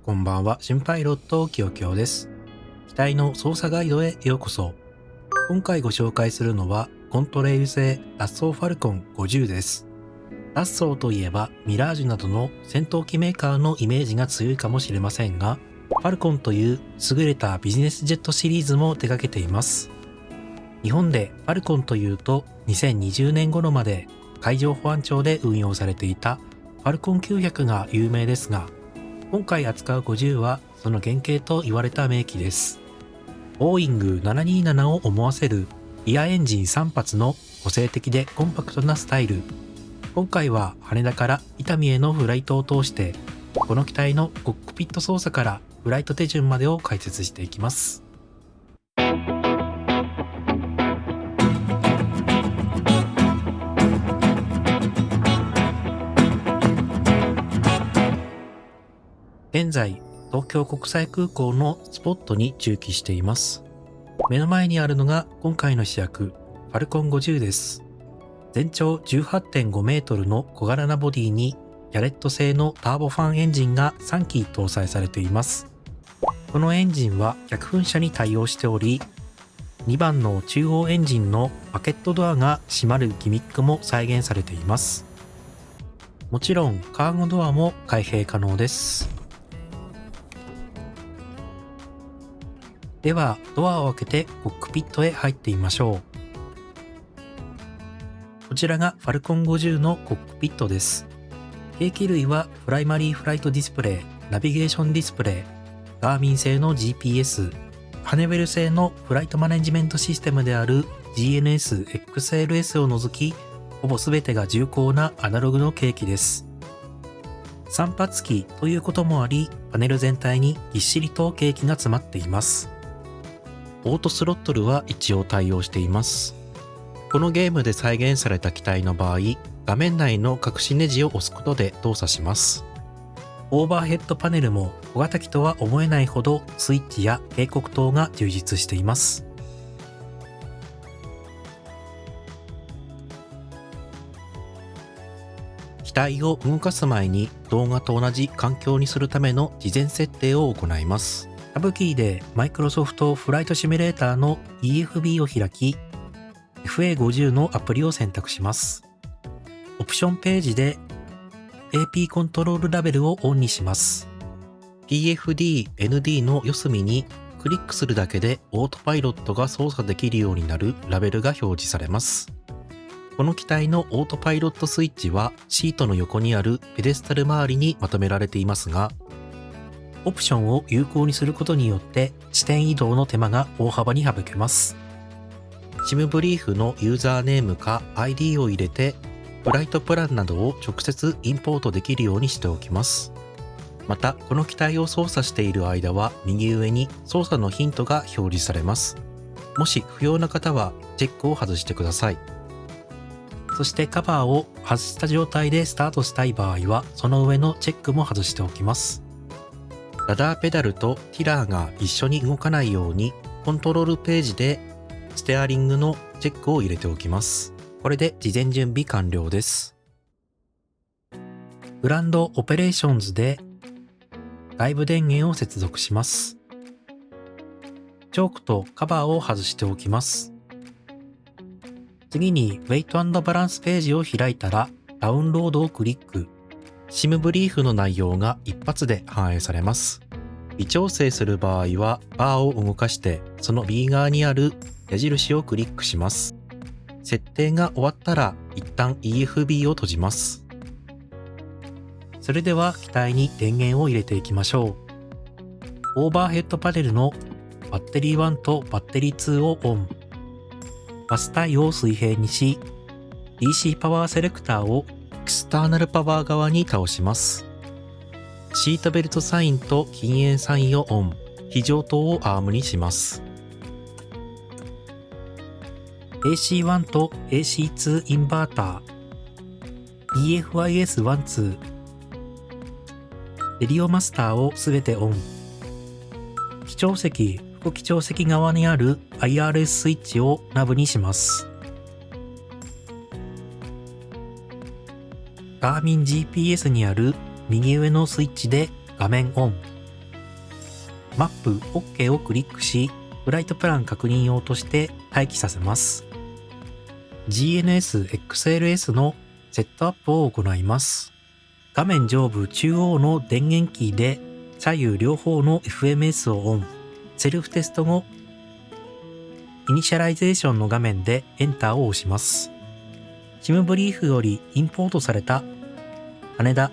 こんばんは、新パイロットきよきよです。機体の操作ガイドへようこそ。今回ご紹介するのは、コントレイル製ダッソーファルコン50です。ダッソーといえば、ミラージュなどの戦闘機メーカーのイメージが強いかもしれませんが、ファルコンという優れたビジネスジェットシリーズも手掛けています。日本でファルコンというと、2020年頃まで海上保安庁で運用されていたファルコン900が有名ですが、今回扱う50はその原型と言われた名機です。ボーイング727を思わせるリアエンジン3発の個性的でコンパクトなスタイル。今回は羽田から伊丹へのフライトを通して、この機体のコックピット操作からフライト手順までを解説していきます。現在、東京国際空港のスポットに駐機しています。目の前にあるのが今回の主役、ファルコン50です。全長 18.5 メートルの小柄なボディに、ギャレット製のターボファンエンジンが3機搭載されています。このエンジンは逆噴射に対応しており、2番の中央エンジンのバケットドアが閉まるギミックも再現されています。もちろんカーゴドアも開閉可能です。では、ドアを開けてコックピットへ入ってみましょう。こちらがファルコン50のコックピットです。兵器類はプライマリーフライトディスプレイ、ナビゲーションディスプレイ、ガーミン製の GPS、ハネウェル製のフライトマネジメントシステムである GNS-XLS を除き、ほぼ全てが重厚なアナログの計器です。3発機ということもあり、パネル全体にぎっしりと計器が詰まっています。オートスロットルは一応対応しています。このゲームで再現された機体の場合、画面内の隠しネジを押すことで動作します。オーバーヘッドパネルも小型機とは思えないほどスイッチや警告灯が充実しています。機体を動かす前に動画と同じ環境にするための事前設定を行います。タブキーでマイクロソフトフライトシミュレーターの EFB を開き、FA50 のアプリを選択します。オプションページで AP コントロールラベルをオンにします。PFD-ND の四隅にクリックするだけでオートパイロットが操作できるようになるラベルが表示されます。この機体のオートパイロットスイッチはシートの横にあるペデスタル周りにまとめられていますが、オプションを有効にすることによって視点移動の手間が大幅に省けます。SIM ブリーフのユーザーネームか ID を入れて、フライトプランなどを直接インポートできるようにしておきます。また、この機体を操作している間は右上に操作のヒントが表示されます。もし不要な方はチェックを外してください。そしてカバーを外した状態でスタートしたい場合は、その上のチェックも外しておきます。ラダーペダルとティラーが一緒に動かないように、コントロールページでステアリングのチェックを入れておきます。これで事前準備完了です。グランドオペレーションズで外部電源を接続します。チョークとカバーを外しておきます。次にウェイト&バランスページを開いたらダウンロードをクリック。SIM ブリーフの内容が一発で反映されます。微調整する場合はバーを動かしてその B 側にある矢印をクリックします。設定が終わったら一旦 EFB を閉じます。それでは機体に電源を入れていきましょう。オーバーヘッドパネルのバッテリー1とバッテリー2をオン。バスタイを水平にし、DC パワーセレクターをエクスターナルパワー側に倒します。シートベルトサインと禁煙サインをオン。非常灯をアームにします。AC1 と AC2 インバーター、EFIS12、レディオマスターをすべてオン。機長席、副機長席側にある IRS スイッチをナブにします。ガーミン GPS にある右上のスイッチで画面オン。マップ OK をクリックし、フライトプラン確認用として待機させます。GNS-XLS のセットアップを行います。画面上部中央の電源キーで左右両方の FMS をオン。セルフテスト後、イニシャライゼーションの画面でエンターを押します。SIM ブリーフよりインポートされた羽田・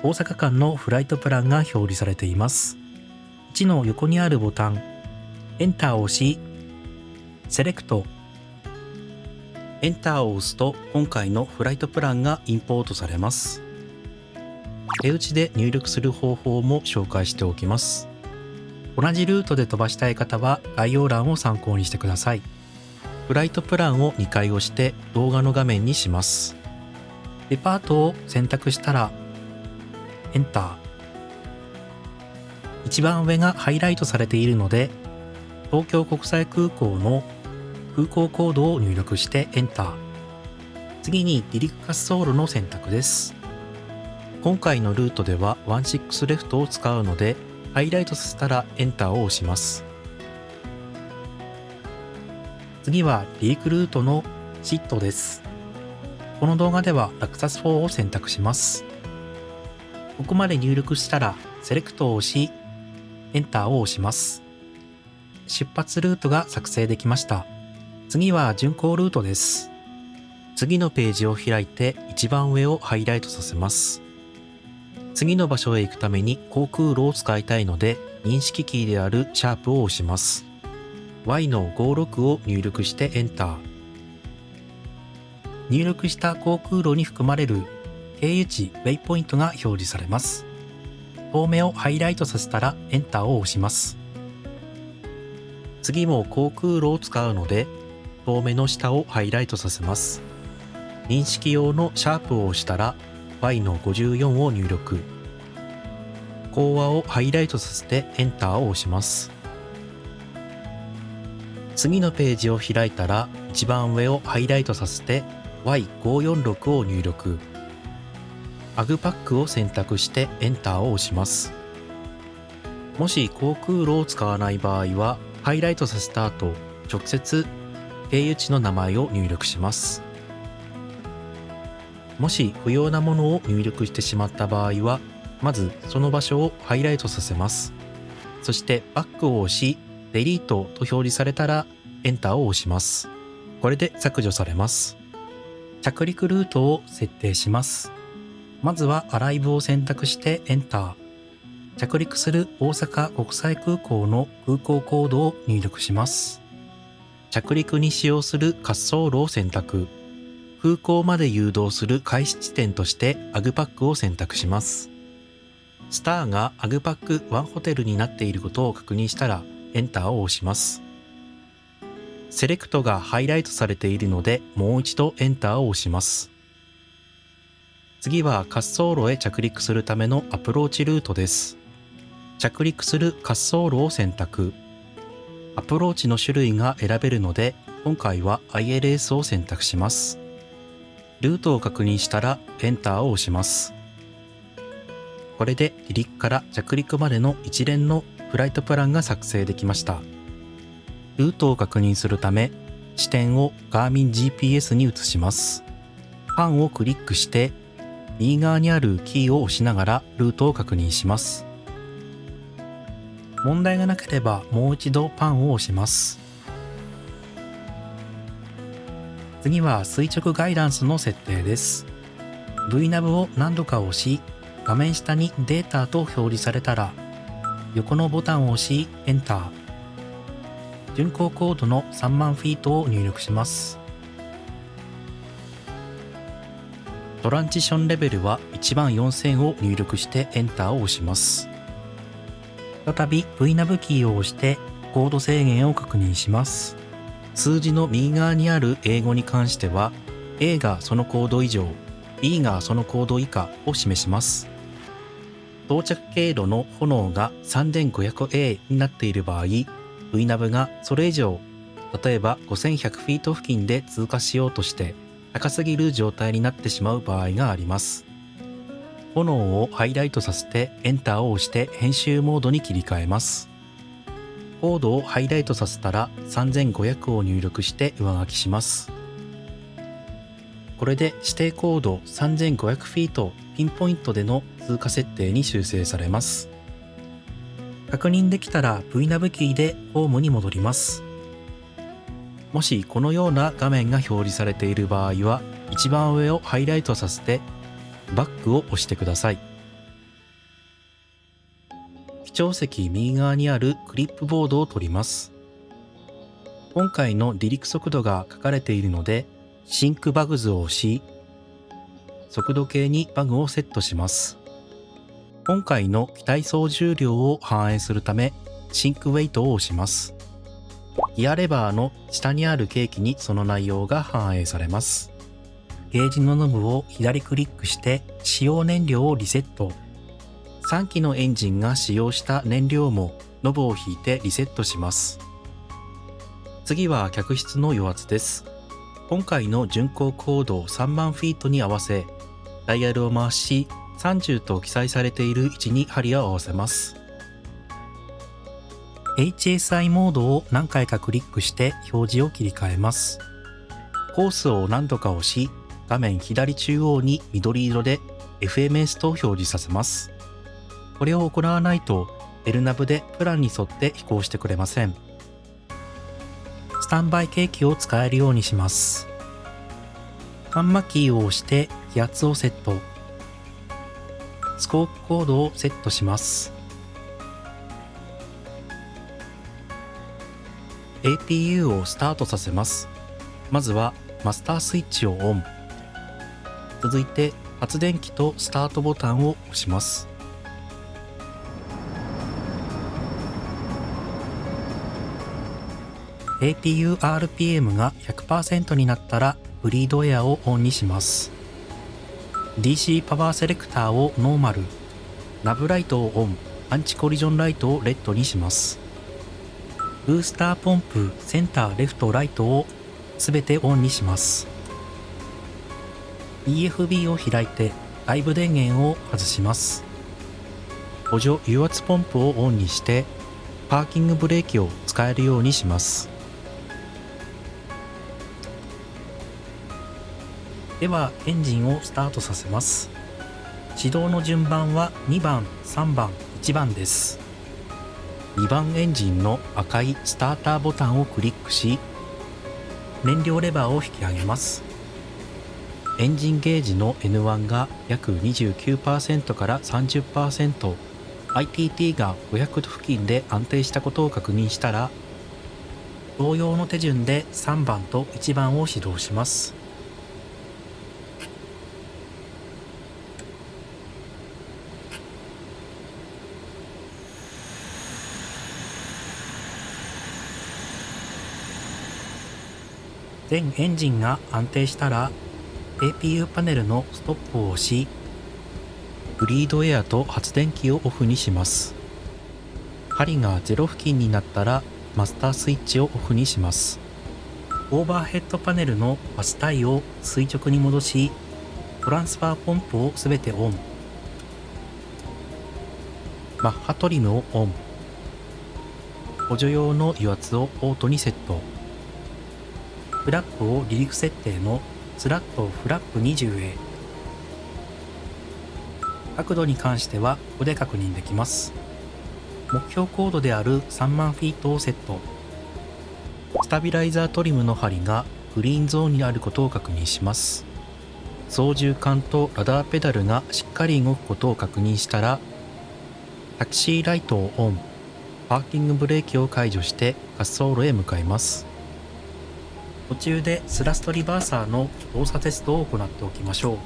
大阪間のフライトプランが表示されています。1の横にあるボタン、エンターを押し、セレクト。エンターを押すと今回のフライトプランがインポートされます。手打ちで入力する方法も紹介しておきます。同じルートで飛ばしたい方は概要欄を参考にしてください。フライトプランを2回押して動画の画面にします。デパートを選択したらエンター。一番上がハイライトされているので、東京国際空港の空港コードを入力してエンター。次に離陸滑走路の選択です。今回のルートでは16レフトを使うので、ハイライトさせたらエンターを押します。次は離陸ルートのシットです。この動画では落札4を選択します。ここまで入力したらセレクトを押し、エンターを押します。出発ルートが作成できました。次は巡航ルートです。次のページを開いて一番上をハイライトさせます。次の場所へ行くために航空路を使いたいので、認識キーであるシャープを押します。Y の56を入力してエンター。入力した航空路に含まれる経由地ウェイポイントが表示されます。遠目をハイライトさせたらエンターを押します。次も航空路を使うので、遠目の下をハイライトさせます。認識用のシャープを押したら Y の54を入力。講和をハイライトさせてエンターを押します。次のページを開いたら一番上をハイライトさせて Y546 を入力。アグパックを選択してエンターを押します。もし航空路を使わない場合は、ハイライトさせた後、直接経由地の名前を入力します。もし不要なものを入力してしまった場合は、まずその場所をハイライトさせます。そしてバックを押し、デリートと表示されたらエンターを押します。これで削除されます。着陸ルートを設定します。まずはアライブを選択してエンター。着陸する大阪国際空港の空港コードを入力します。着陸に使用する滑走路を選択。空港まで誘導する開始地点としてアグパックを選択します。スターがアグパック1ホテルになっていることを確認したらエンターを押します。セレクトがハイライトされているのでもう一度エンターを押します。次は滑走路へ着陸するためのアプローチルートです。着陸する滑走路を選択。アプローチの種類が選べるので今回は ILS を選択します。ルートを確認したらエンターを押します。これで離陸から着陸までの一連のフライトプランが作成できました。ルートを確認するため視点を Garmin GPS に移します。パンをクリックして右側にあるキーを押しながらルートを確認します。問題がなければもう一度パンを押します。次は垂直ガイダンスの設定です。VNAV を何度か押し、画面下にデータと表示されたら、横のボタンを押し、エンター。巡航コードの3万フィートを入力します。トランジションレベルは1万4000を入力してエンターを押します。再び VNAV キーを押してコード制限を確認します。数字の右側にある英語に関しては A がそのコード以上、B がそのコード以下を示します。到着経路の炎が 3500A になっている場合、VNAV がそれ以上、例えば5100フィート付近で通過しようとして高すぎる状態になってしまう場合があります。炎をハイライトさせてエンターを押して編集モードに切り替えます。コードをハイライトさせたら3500を入力して上書きします。これで指定コード3500フィートピンポイントでの通過設定に修正されます。確認できたら VNav キーでホームに戻ります。もしこのような画面が表示されている場合は、一番上をハイライトさせてバックを押してください。記帳席右側にあるクリップボードを取ります。今回の離陸速度が書かれているので、シンクバグズを押し、速度計にバグをセットします。今回の機体総重量を反映するため、シンクウェイトを押します。ギアレバーの下にある計器にその内容が反映されます。ゲージのノブを左クリックして使用燃料をリセット。3機のエンジンが使用した燃料もノブを引いてリセットします。次は客室の余圧です。今回の巡航高度3万フィートに合わせ、ダイヤルを回し30と記載されている位置に針を合わせます。HSI モードを何回かクリックして表示を切り替えます。コースを何度か押し、画面左中央に緑色で FMS と表示させます。これを行わないと LNAV でプランに沿って飛行してくれません。スタンバイ計器を使えるようにします。カンマキーを押して気圧をセット。スコープコードをセットします。APU をスタートさせます。まずはマスタースイッチをオン。続いて発電機とスタートボタンを押します。APU RPM が 100% になったらブリードエアをオンにします。DC パワーセレクターをノーマル、ナブライトをオン、アンチコリジョンライトをレッドにします。ブースターポンプ、センター、レフト、ライトをすべてオンにします。EFB を開いて外部電源を外します。補助油圧ポンプをオンにしてパーキングブレーキを使えるようにします。ではエンジンをスタートさせます。始動の順番は2番、3番、1番です。2番エンジンの赤いスターターボタンをクリックし、燃料レバーを引き上げます。エンジンゲージの N1 が約 29% から 30%、ITT が500度付近で安定したことを確認したら、同様の手順で3番と1番を始動します。全エンジンが安定したら APU パネルのストップを押し、ブリードエアと発電機をオフにします。針が0付近になったらマスタースイッチをオフにします。オーバーヘッドパネルのバスタイを垂直に戻し、トランスファーポンプをすべてオン。マッハトリムをオン。補助用の油圧をオートにセット。フラップを離陸設定のスラットフラップ20へ。角度に関してはここで確認できます。目標高度である3万フィートをセット。スタビライザートリムの針がグリーンゾーンにあることを確認します。操縦桿とラダーペダルがしっかり動くことを確認したら、タキシーライトをオン、パーキングブレーキを解除して滑走路へ向かいます。途中でスラストリバーサーの動作テストを行っておきましょう。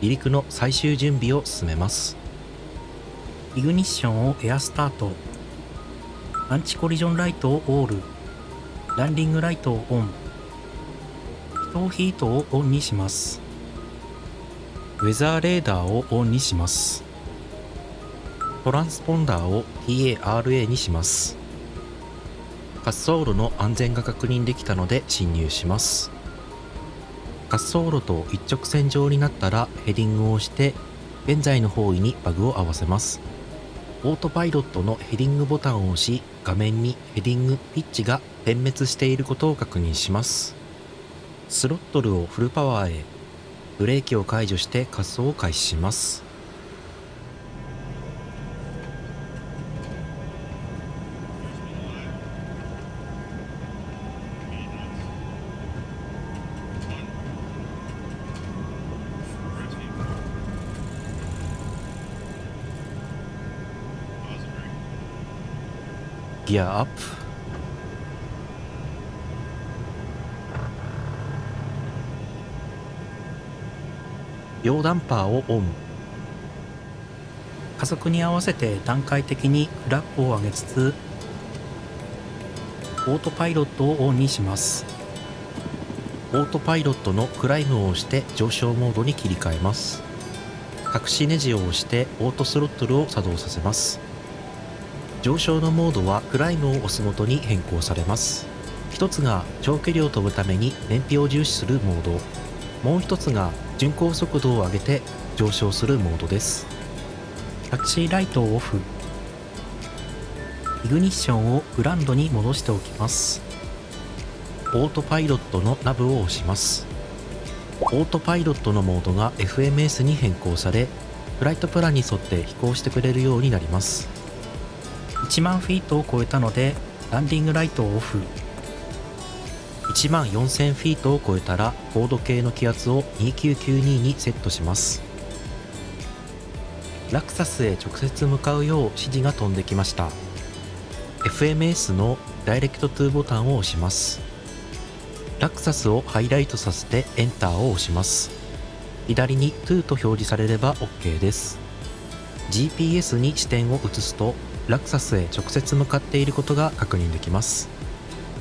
離陸の最終準備を進めます。イグニッションをエアスタート。アンチコリジョンライトをオール。ランディングライトをオン。気筒ヒートをオンにします。ウェザーレーダーをオンにします。トランスポンダーを TARA にします。滑走路の安全が確認できたので進入します。滑走路と一直線上になったらヘディングを押して現在の方位にバグを合わせます。オートパイロットのヘディングボタンを押し、画面にヘディングピッチが点滅していることを確認します。スロットルをフルパワーへ、ブレーキを解除して滑走を開始します。ギアアップ。両ダンパーをオン。加速に合わせて段階的にフラップを上げつつオートパイロットをオンにします。オートパイロットのクライムを押して上昇モードに切り替えます。隠しネジを押してオートスロットルを作動させます。上昇のモードはクライムを押すごとに変更されます。一つが長距離を飛ぶために燃費を重視するモード、もう一つが巡航速度を上げて上昇するモードです。タクシーライトをオフ。イグニッションをグランドに戻しておきます。オートパイロットのナブを押します。オートパイロットのモードが FMS に変更され、フライトプランに沿って飛行してくれるようになります。1万フィートを超えたのでランディングライトをオフ。1万4000フィートを超えたら高度計の気圧を2992にセットします。ラクサスへ直接向かうよう指示が飛んできました。FMS のダイレクトトゥーボタンを押します。ラクサスをハイライトさせてエンターを押します。左にトゥーと表示されれば OK です。GPS に視点を移すとラクサスへ直接向かっていることが確認できます。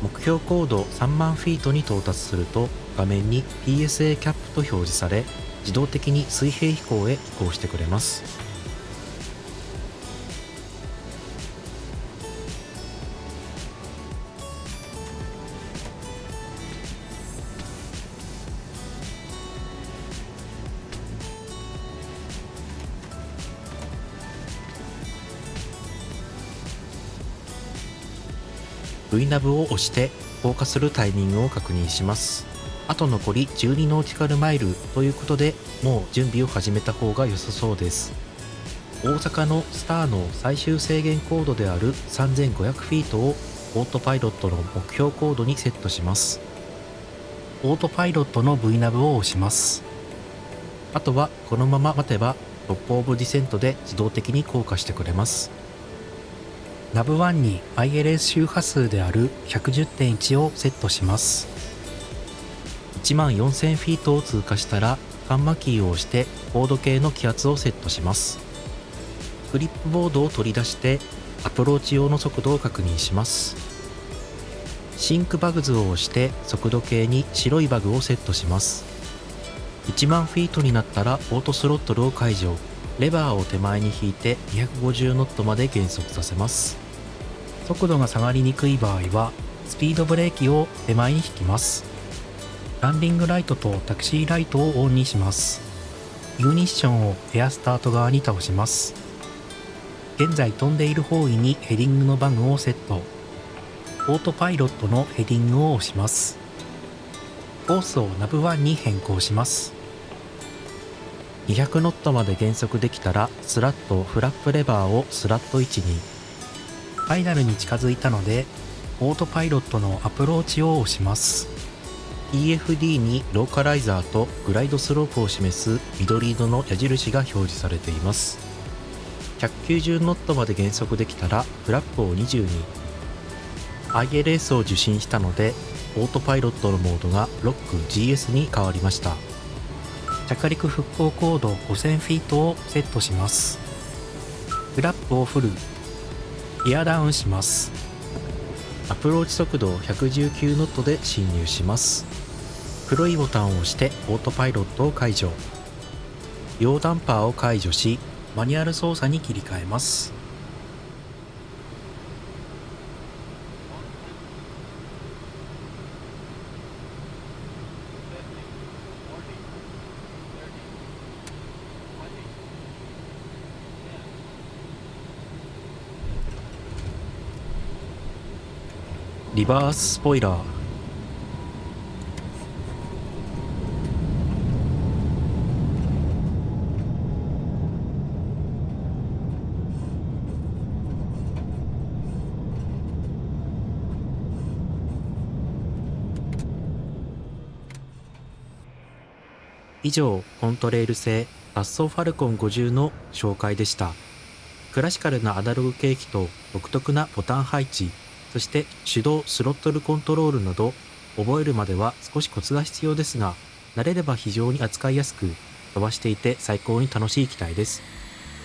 目標高度3万フィートに到達すると画面に PSA キャップと表示され、自動的に水平飛行へ移行してくれます。VNAV を押して降下するタイミングを確認します。あと残り12ノーティカルマイルということで、もう準備を始めた方が良さそうです。大阪のスターの最終制限高度である3500フィートをオートパイロットの目標高度にセットします。オートパイロットの VNAV を押します。あとはこのまま待てばトップオブディセントで自動的に降下してくれます。ナブ1に ILS 周波数である 110.1 をセットします。1万4000フィートを通過したらカンマキーを押して高度計の気圧をセットします。グリップボードを取り出してアプローチ用の速度を確認します。シンクバグズを押して速度計に白いバグをセットします。1万フィートになったらオートスロットルを解除、レバーを手前に引いて250ノットまで減速させます。速度が下がりにくい場合はスピードブレーキを手前に引きます。ランディングライトとタクシーライトをオンにします。イグニッションをエアスタート側に倒します。現在飛んでいる方位にヘディングのバグをセット。オートパイロットのヘディングを押します。コースをナブ1に変更します。200ノットまで減速できたらスラットフラップレバーをスラット位置に。ファイナルに近づいたのでオートパイロットのアプローチを押します。 PFD にローカライザーとグライドスロープを示す緑色の矢印が表示されています。190ノットまで減速できたらフラップを20に。 ILS を受信したのでオートパイロットのモードがロック GS に変わりました。着陸復興高度5000フィートをセットします。フラップをフル、エアダウンします。アプローチ速度119ノットで進入します。黒いボタンを押してオートパイロットを解除。両ダンパーを解除しマニュアル操作に切り替えます。リバーススポイラー。以上、コントレール製ラッソーファルコン50の紹介でした。クラシカルなアナログ計器と独特なボタン配置、そして手動スロットルコントロールなど、覚えるまでは少しコツが必要ですが、慣れれば非常に扱いやすく、飛ばしていて最高に楽しい機体です。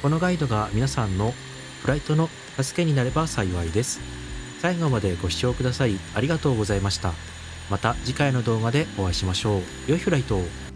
このガイドが皆さんのフライトの助けになれば幸いです。最後までご視聴くださりありがとうございました。また次回の動画でお会いしましょう。良いフライトを。